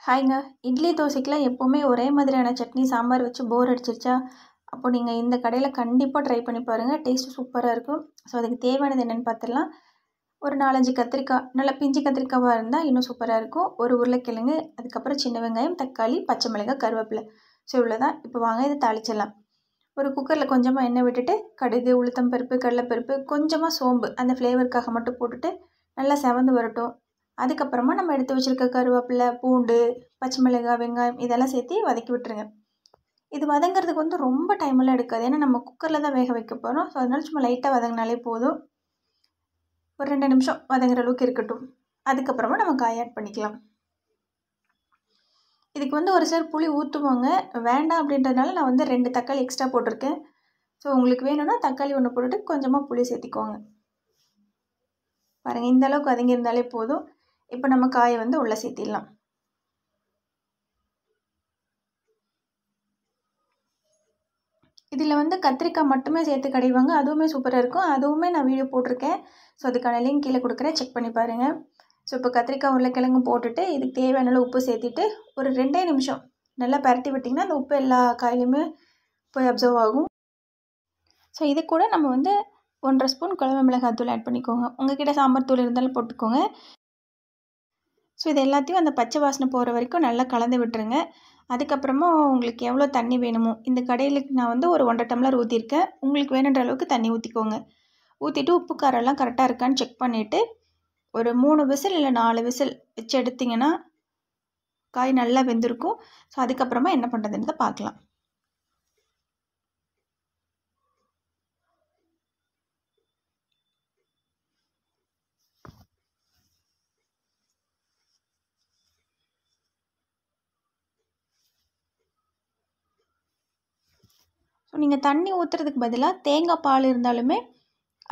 ஹாய்ங்க. இட்லி, தோசைக்கெலாம் எப்போவுமே ஒரே மாதிரியான சட்னி, சாம்பார் வச்சு போர் அடிச்சிருச்சா? அப்போ நீங்கள் இந்த கடையில் கண்டிப்பாக ட்ரை பண்ணி பாருங்கள். டேஸ்ட்டு சூப்பராக இருக்கும். ஸோ அதுக்கு தேவையானது என்னென்னு பார்த்துடலாம். ஒரு 4, 5 கத்திரிக்காய், நல்லா பிஞ்சு கத்திரிக்காவாக இருந்தால் இன்னும் சூப்பராக இருக்கும். ஒரு உருளைக்கிழங்கு, அதுக்கப்புறம் சின்ன வெங்காயம், தக்காளி, பச்சை மிளகாய், கருவேப்பிலை. ஸோ இவ்வளோ தான். இப்போ வாங்க இதை தாளிச்சிடலாம். ஒரு குக்கரில் கொஞ்சமாக எண்ணெய் விட்டுட்டு கடுகு, உளுத்தம் பருப்பு, கடலைப்பருப்பு, கொஞ்சமாக சோம்பு அந்த ஃப்ளேவருக்காக மட்டும் போட்டுட்டு நல்லா செவந்து வரட்டும். அதுக்கப்புறமா நம்ம எடுத்து வச்சுருக்க கருவேப்பிலை, பூண்டு, பச்சை மிளகாய், வெங்காயம் இதெல்லாம் சேர்த்து வதக்கி விட்டுருங்க. இது வதங்கிறதுக்கு வந்து ரொம்ப டைமெல்லாம் எடுக்காது. ஏன்னா நம்ம குக்கரில் தான் வேக வைக்க போகிறோம். ஸோ அதனால சும்மா லைட்டாக வதங்கினாலே போதும். ஒரு 2 நிமிஷம் வதங்குற அளவுக்கு இருக்கட்டும். அதுக்கப்புறமா நம்ம காய் ஆட் பண்ணிக்கலாம். இதுக்கு வந்து ஒரு சிலர் புளி ஊற்றுவாங்க. வேண்டாம் அப்படின்றதுனால நான் வந்து 2 தக்காளி எக்ஸ்ட்ரா போட்டிருக்கேன். ஸோ உங்களுக்கு வேணும்னா தக்காளி 1 போட்டுட்டு கொஞ்சமாக புளி சேர்த்திக்கோங்க. பாருங்கள், இந்த அளவுக்கு வதங்கியிருந்தாலே போதும். இப்போ நம்ம காயை வந்து உள்ளே சேர்த்திடலாம். இதில் வந்து கத்திரிக்காய் மட்டுமே சேர்த்து கடைவாங்க. அதுவுமே சூப்பராக இருக்கும். அதுவுமே நான் வீடியோ போட்டிருக்கேன். ஸோ அதுக்கான லிங்க் கீழே கொடுக்குறேன், செக் பண்ணி பாருங்கள். ஸோ இப்போ கத்திரிக்காய், உருளைக்கிழங்கு போட்டுட்டு இதுக்கு தேவையான அளவு உப்பு சேர்த்திட்டு ஒரு 2 நிமிஷம் நல்லா பரட்டி விட்டிங்கன்னா அந்த உப்பு எல்லா காயிலையுமே போய் அப்சர்வ் ஆகும். ஸோ இது கூட நம்ம வந்து 1.5 ஸ்பூன் குழம்பு மிளகாய் தூள் ஆட் பண்ணிக்கோங்க. உங்கள்கிட்ட சாம்பார் தூள் இருந்தாலும் போட்டுக்கோங்க. ஸோ இது எல்லாத்தையும் அந்த பச்சை வாசனை போகிற வரைக்கும் நல்லா கலந்து விட்டுருங்க. அதுக்கப்புறமா உங்களுக்கு எவ்வளோ தண்ணி வேணுமோ, இந்த கடையில் நான் வந்து ஒரு 1.5 டம்ளர் ஊற்றிருக்கேன். உங்களுக்கு வேணுன்ற அளவுக்கு தண்ணி ஊற்றிக்கோங்க. ஊற்றிட்டு உப்பு காரம்லாம் கரெக்டாக இருக்கான்னு செக் பண்ணிவிட்டு ஒரு 3 விசில் இல்லை 4 விசில் வச்சு எடுத்திங்கன்னா காய் நல்லா வெந்திருக்கும். ஸோ அதுக்கப்புறமா என்ன பண்ணுறதுன்றதை பார்க்கலாம். ஸோ நீங்கள் தண்ணி ஊற்றுறதுக்கு பதிலாக தேங்காய் பால் இருந்தாலுமே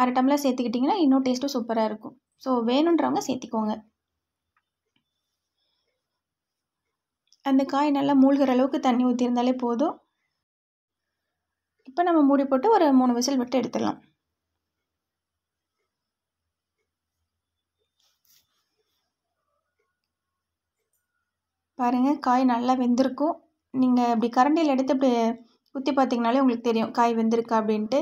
1/2 டம்ளர் சேர்த்துக்கிட்டிங்கன்னா இன்னும் டேஸ்ட்டும் சூப்பராக இருக்கும். ஸோ வேணுன்றவங்க சேர்த்திக்கோங்க. அந்த காய் நல்லா மூழ்கிற அளவுக்கு தண்ணி ஊற்றிருந்தாலே போதும். இப்போ நம்ம மூடி போட்டு ஒரு 3 விசில் விட்டு எடுத்துடலாம். பாருங்கள், காய் நல்லா வெந்திருக்கும். நீங்கள் இப்படி கரண்டியில் எடுத்து இப்படி ஊற்றி பார்த்தீங்கனாலே உங்களுக்கு தெரியும் காய் வெந்திருக்கா அப்படின்ட்டு.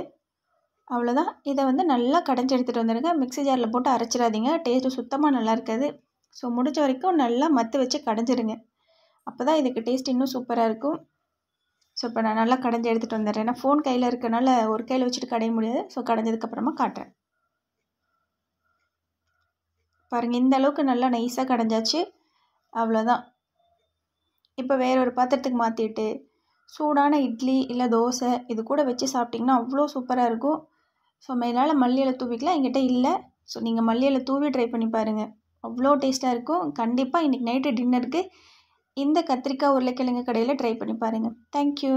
அவ்வளோதான். இதை வந்து நல்லா கடைஞ்சி எடுத்துகிட்டு வந்துடுங்க. மிக்ஸி ஜாரில் போட்டு அரைச்சிடாதீங்க. டேஸ்ட்டு சுத்தமாக நல்லா இருக்காது. ஸோ முடிஞ்ச வரைக்கும் நல்லா மத்து வச்சு கடைஞ்சிருங்க. அப்போ தான் இதுக்கு டேஸ்ட் இன்னும் சூப்பராக இருக்கும். ஸோ இப்போ நான் நல்லா கடைஞ்சி எடுத்துகிட்டு வந்துடுறேன். ஏன்னா ஃபோன் கையில் இருக்கனால ஒரு கையில் வச்சுட்டு கடைய முடியாது. ஸோ கடைஞ்சதுக்கப்புறமா காட்டுறேன். பாருங்கள், இந்த அளவுக்கு நல்லா நைஸாக கடைஞ்சாச்சு. அவ்வளோதான். இப்போ வேற ஒரு பாத்திரத்துக்கு மாற்றிட்டு சூடான இட்லி இல்லை தோசை இது கூட வச்சு சாப்பிட்டிங்கன்னா அவ்வளோ சூப்பராக இருக்கும். ஸோ மேலால் மல்லி இலை தூவிக்கலாம். என்கிட்ட இல்லை. ஸோ நீங்கள் மல்லி இலை தூவி ட்ரை பண்ணி பாருங்கள். அவ்வளோ டேஸ்ட்டாக இருக்கும். கண்டிப்பாக இன்றைக்கி நைட்டு டின்னருக்கு இந்த கத்திரிக்காய், உருளைக்கிழங்கு கடையில் ட்ரை பண்ணி பாருங்கள். தேங்க்யூ.